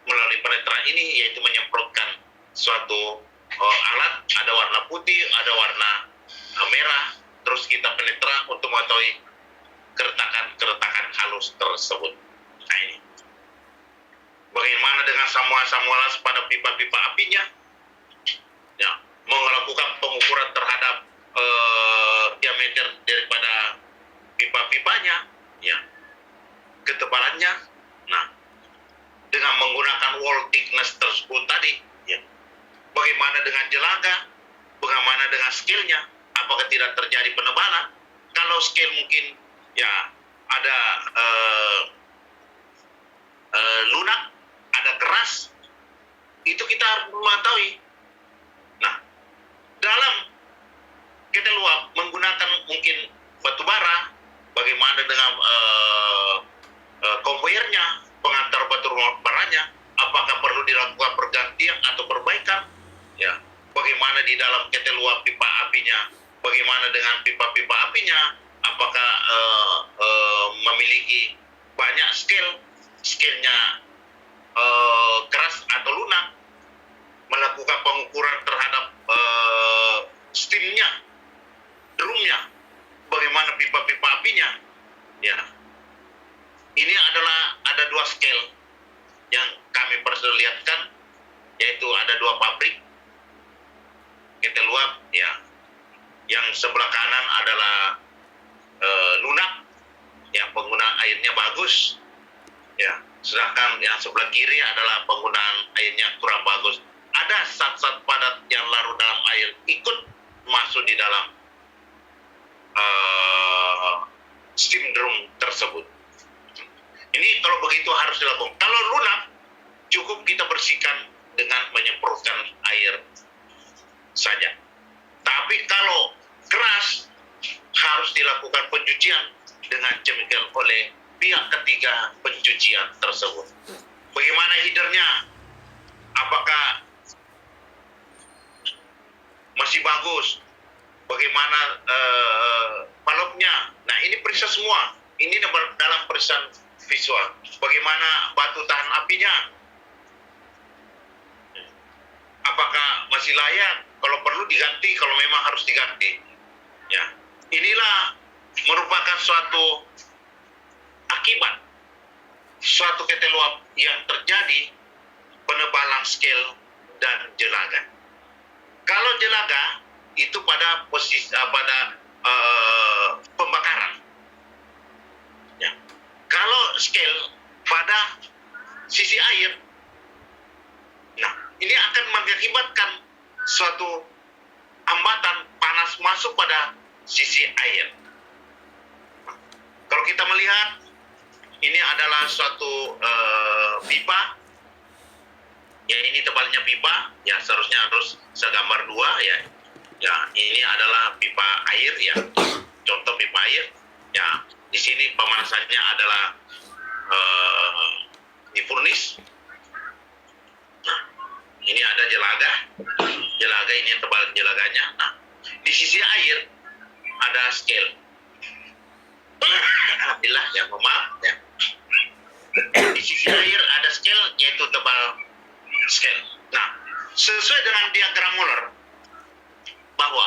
melalui penetran ini, yaitu menyemprotkan suatu alat, ada warna putih, ada warna merah, terus kita penetra untuk mengetahui keretakan halus tersebut. Nah ini. Bagaimana dengan samuan-samuan pada pipa-pipa apinya? Ya, melakukan pengukuran terhadap diameter daripada pipa-pipanya, ya, ketebalannya. Nah, dengan menggunakan wall thickness tersebut tadi, ya, bagaimana dengan jelaga? Bagaimana dengan scale-nya? Apakah tidak terjadi penebalan? Kalau scale mungkin ya ada lunak, ada keras, itu kita harus mengetahui. Nah, dalam keteluap menggunakan mungkin batu bara, bagaimana dengan konvoyernya, pengantar batu baranya, apakah perlu dilakukan pergantian atau perbaikan? Ya, bagaimana di dalam keteluap pipa apinya, bagaimana dengan pipa-pipa apinya, apakah memiliki banyak scale-nya keras atau lunak, melakukan pengukuran terhadap steamnya, drumnya, bagaimana pipa-pipa apinya, ya. Ini ada dua scale yang kami perlihatkan, yaitu ada dua pabrik keteluap, ya. Yang sebelah kanan adalah lunak, ya, penggunaan airnya bagus, ya. Sedangkan yang sebelah kiri adalah penggunaan airnya kurang bagus. Ada zat-zat padat yang larut dalam air ikut masuk di dalam steam drum tersebut. Ini kalau begitu harus dilakukan. Kalau lunak, cukup kita bersihkan dengan menyemprotkan air saja. Tapi kalau keras, harus dilakukan pencucian dengan chemical oleh pihak ketiga pencucian tersebut. Bagaimana headernya? Apakah masih bagus? Bagaimana valve-nya? Nah, ini periksa semua. Ini dalam periksaan visual. Bagaimana batu tahan apinya? Apakah masih layak? Kalau perlu diganti, kalau memang harus diganti. Ya, inilah merupakan suatu akibat suatu keteluap yang terjadi penebalan scale dan jelaga. Kalau jelaga itu pada posisi pembakaran, ya. Kalau scale pada sisi air, nah ini akan mengakibatkan suatu hambatan panas masuk pada sisi air. Kalau kita melihat ini adalah suatu pipa, ya, ini tebalnya pipa, ya, seharusnya harus segambar dua, ya. Ya, ini adalah pipa air, ya, contoh pipa air, ya. Di sini pemanasannya adalah di furnace. Nah, ini ada jelaga ini tebal jelaganya. Nah, di sisi air ada scale. Alhamdulillah, ya, maaf, ya. Di sisi air ada scale, yaitu tebal scale. Nah, sesuai dengan diagram Muller, bahwa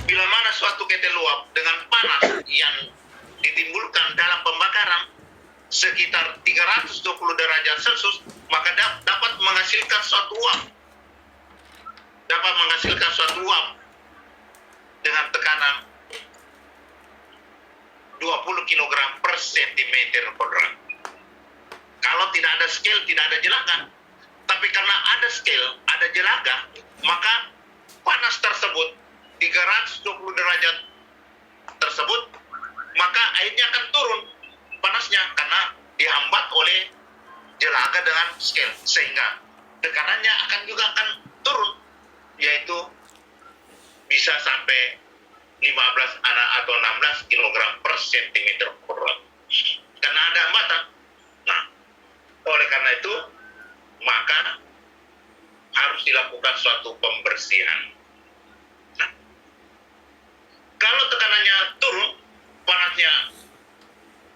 bila mana suatu keteluap dengan panas yang ditimbulkan dalam pembakaran sekitar 320 derajat Celcius, maka dapat menghasilkan suatu uap. Dapat menghasilkan suatu uap dengan tekanan 20 kg per cm kuadrat. Kalau tidak ada scale, tidak ada jelaga. Tapi karena ada scale, ada jelaga, maka panas tersebut 320 derajat tersebut, maka airnya akan turun panasnya karena dihambat oleh jelaga dengan scale, sehingga tekanannya akan turun, yaitu bisa sampai 15 atau 16 kg per cm kuadrat karena ada hambatan. Nah, oleh karena itu maka harus dilakukan suatu pembersihan. Nah, kalau tekanannya turun, panasnya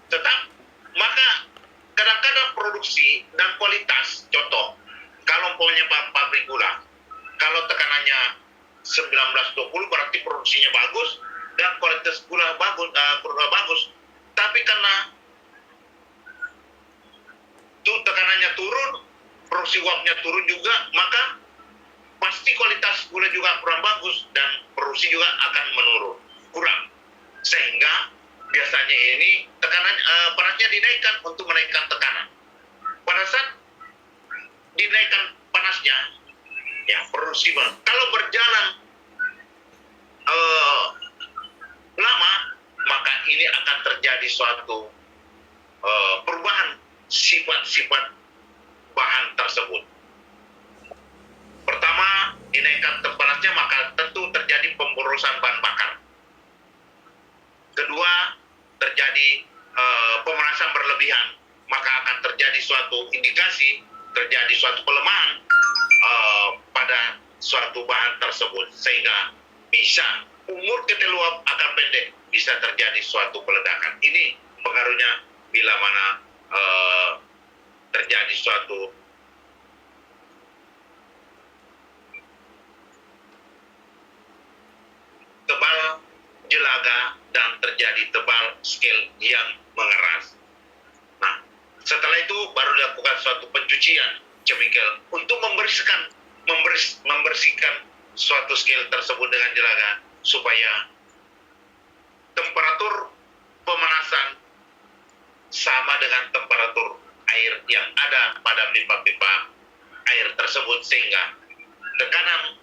tetap, maka kadang-kadang produksi dan kualitas, contoh, kalau umpamanya pabrik gula, tekanannya 19-20 berarti produksinya bagus dan kualitas gula bagus. Tapi karena tekanannya turun, produksi uapnya turun juga, maka pasti kualitas gula juga kurang bagus dan produksi juga akan menurun, kurang. Sehingga biasanya ini tekanan panasnya dinaikkan untuk menaikkan tekanan. Pada saat dinaikkan panasnya, ya produksi kalau berjalan lama, maka ini akan terjadi suatu perubahan sifat-sifat bahan tersebut. Pertama, dinaikkan panasnya maka tentu terjadi pemborosan bahan bakar. Kedua, terjadi pemanasan berlebihan, maka akan terjadi suatu indikasi terjadi suatu pelemahan pada suatu bahan tersebut, sehingga bisa umur ketel uap akan pendek, bisa terjadi suatu peledakan. Ini pengaruhnya bila mana terjadi suatu tebal jelaga dan terjadi tebal scale yang mengeras. Nah, setelah itu baru dilakukan suatu pencucian chemical untuk membersihkan suatu scale tersebut dengan jelaga supaya temperatur pemanasan sama dengan temperatur air yang ada pada pipa-pipa air tersebut, sehingga tekanan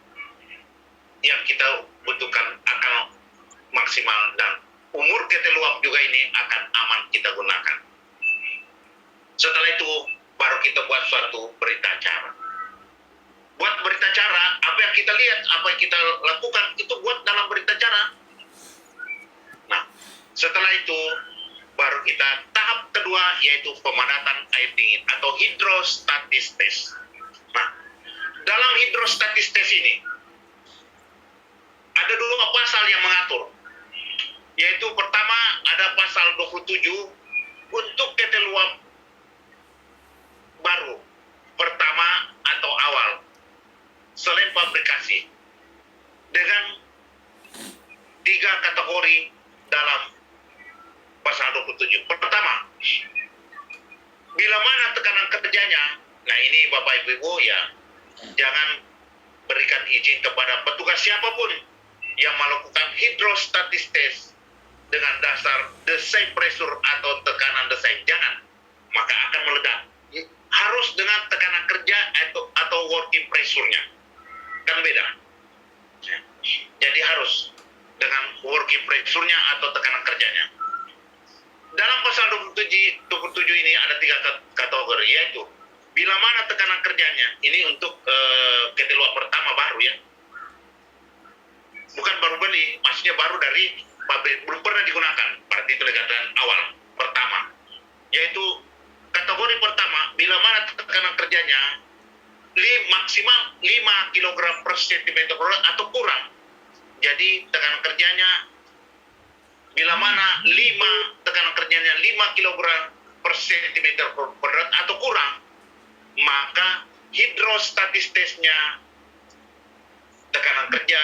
yang kita butuhkan akan maksimal dan umur ketel uap juga ini akan aman kita gunakan. Setelah itu baru kita buat suatu berita acara. Buat berita acara, apa yang kita lihat, apa yang kita lakukan, itu buat dalam berita acara. Nah, setelah itu baru kita tahap kedua, yaitu pemadatan air dingin atau hidrostatis test. Nah, dalam hidrostatis test ini ada dua pasal yang mengatur, yaitu pertama ada pasal 27 untuk ketel uap baru pertama atau awal selain fabrikasi, dengan 3 kategori dalam pasal 27. Pertama, bila mana tekanan kerjanya, nah ini Bapak Ibu ya, jangan berikan izin kepada petugas siapapun yang melakukan hidrostatis test dengan dasar desain pressure atau tekanan desain, jangan, maka akan meledak. Harus dengan tekanan kerja atau working pressure-nya, kan beda. Jadi harus dengan working pressure-nya atau tekanan kerjanya. Dalam pasal 27 ini ada 3 kategori, yaitu bila mana tekanan kerjanya, ini untuk ketel uap pertama baru ya, bukan baru beli, maksudnya baru dari pabrik, belum pernah digunakan, berarti itu dikatakan awal pertama, yaitu kategori pertama bila mana tekanan kerjanya maksimal 5 kg per cm atau kurang. Jadi tekanan kerjanya bila mana tekanan kerjanya 5 kg per cm kuadrat atau kurang, maka hidrostatis testnya tekanan kerja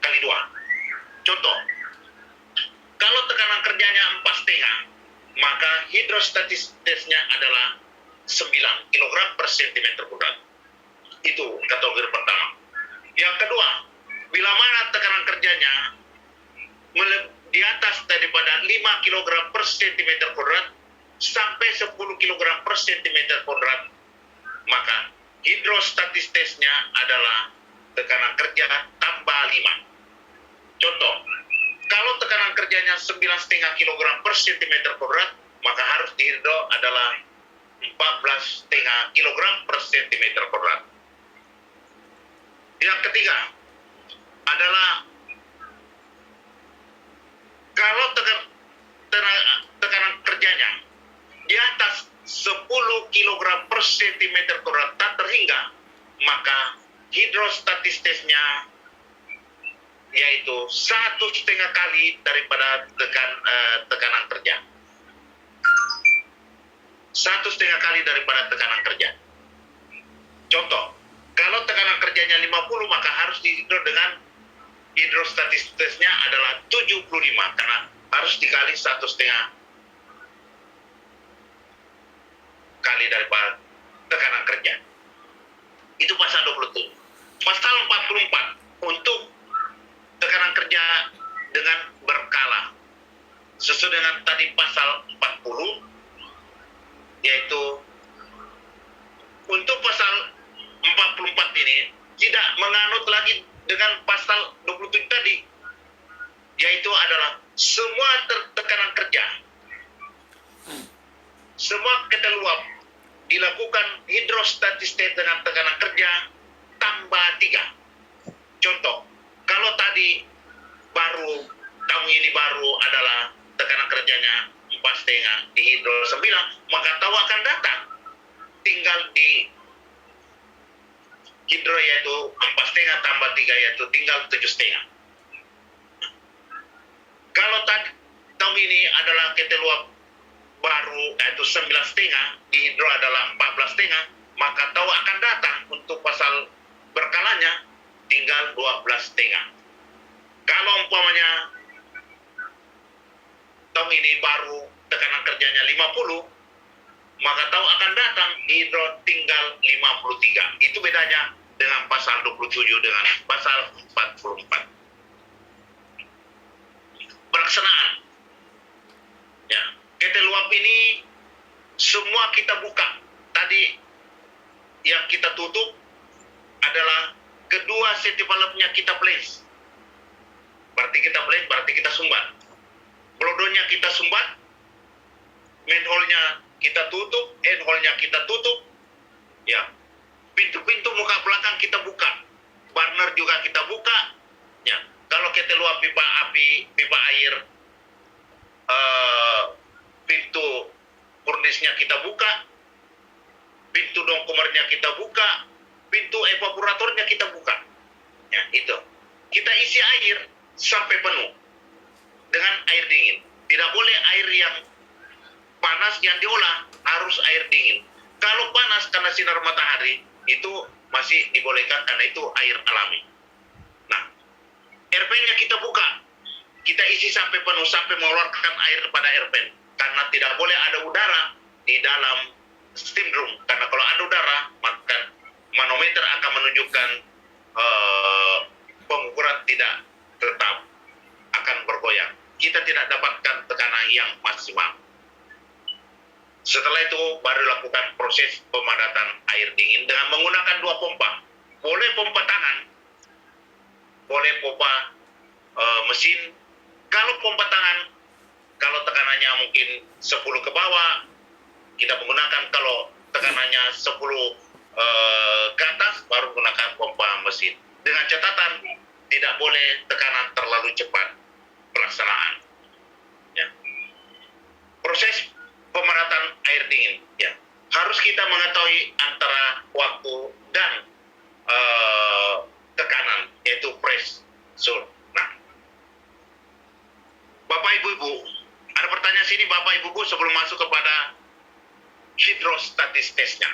kali 2. Contoh, kalau tekanan kerjanya 4,5, maka hidrostatis testnya adalah 9 kg per cm kuadrat. Itu kategori pertama. Yang kedua, bila mana tekanan kerjanya di atas daripada 5 kg per cm kuadrat sampai 10 kg per cm kuadrat, maka hidrostatis testnya adalah tekanan kerja tambah 5. Contoh, kalau tekanan kerjanya 9,5 kg per cm kuadrat, maka harus dihidro adalah 14,5 kg per cm kuadrat. Yang ketiga adalah kalau tekanan kerjanya di atas 10 kg per cm kuadrat tak terhingga, maka hidrostatis testnya yaitu 1,5 kali daripada tekanan kerja. 1,5 kali daripada tekanan kerja. Contoh, Kalau tekanan kerjanya 50, maka harus dihidro dengan hidrostatisnya adalah 75, karena harus dikali 1,5 kali daripada tekanan kerja. Itu pasal 27. Pasal 44 untuk tekanan kerja dengan berkala. Sesuai dengan tadi pasal 40, yaitu untuk pasal 44 ini tidak menganut lagi dengan pasal 27 tadi, yaitu adalah semua tekanan kerja, semua keteluap dilakukan hidrostatistik dengan tekanan kerja tambah 3. Contoh, kalau tadi tahun ini baru adalah tekanan kerjanya 4,5 di hidro 9, maka tahu akan datang tinggal di hidro yaitu 4,5 tambah 3 yaitu tinggal 7,5. Kalau tadi tahun ini adalah keteluap baru yaitu 9,5, di hidro adalah 14,5, maka tahu akan datang untuk pasal berkalanya tinggal 12,5. Kalau umpamanya tahun ini baru tekanan kerjanya 50, maka tahu akan datang di hidro tinggal 53. Itu bedanya dengan pasal 27 dengan pasal 44. Pelaksanaan. Ya, keteluap ini semua kita buka. Tadi yang kita tutup adalah kedua safety valve-nya kita place. Berarti kita place, berarti kita sumbat. Blodonya kita sumbat, manhole-nya kita tutup, end-hole-nya kita tutup. Ya. Pintu-pintu muka belakang kita buka. Burner juga kita buka. Ya. Kalau keteluap pipa api, pipa air, pintu furnace-nya kita buka, pintu dongkomernya kita buka, pintu evaporatornya kita buka. Ya, itu. Kita isi air sampai penuh dengan air dingin. Tidak boleh air yang panas yang diolah, harus air dingin. Kalau panas karena sinar matahari, itu masih dibolehkan karena itu air alami. Nah, airpan-nya kita buka, kita isi sampai penuh, sampai mengeluarkan air pada airpan. Karena tidak boleh ada udara di dalam steam room. Karena kalau ada udara, maka manometer akan menunjukkan pengukuran tidak tetap, akan bergoyang. Kita tidak dapatkan tekanan yang maksimal. Setelah itu baru lakukan proses pemadatan air dingin dengan menggunakan 2 pompa. Boleh pompa tangan, boleh pompa mesin. Kalau pompa tangan, kalau tekanannya mungkin 10 ke bawah, kita menggunakan. Kalau tekanannya 10 ke atas, baru gunakan pompa mesin. Dengan catatan, tidak boleh tekanan terlalu cepat pelaksanaan. Ya. Proses pemadatan air dingin, ya, harus kita mengetahui antara waktu dan tekanan, yaitu pressure. Nah, Bapak Ibu-Ibu, ada pertanyaan sini Bapak Ibu-Ibu sebelum masuk kepada hidrostatis testnya.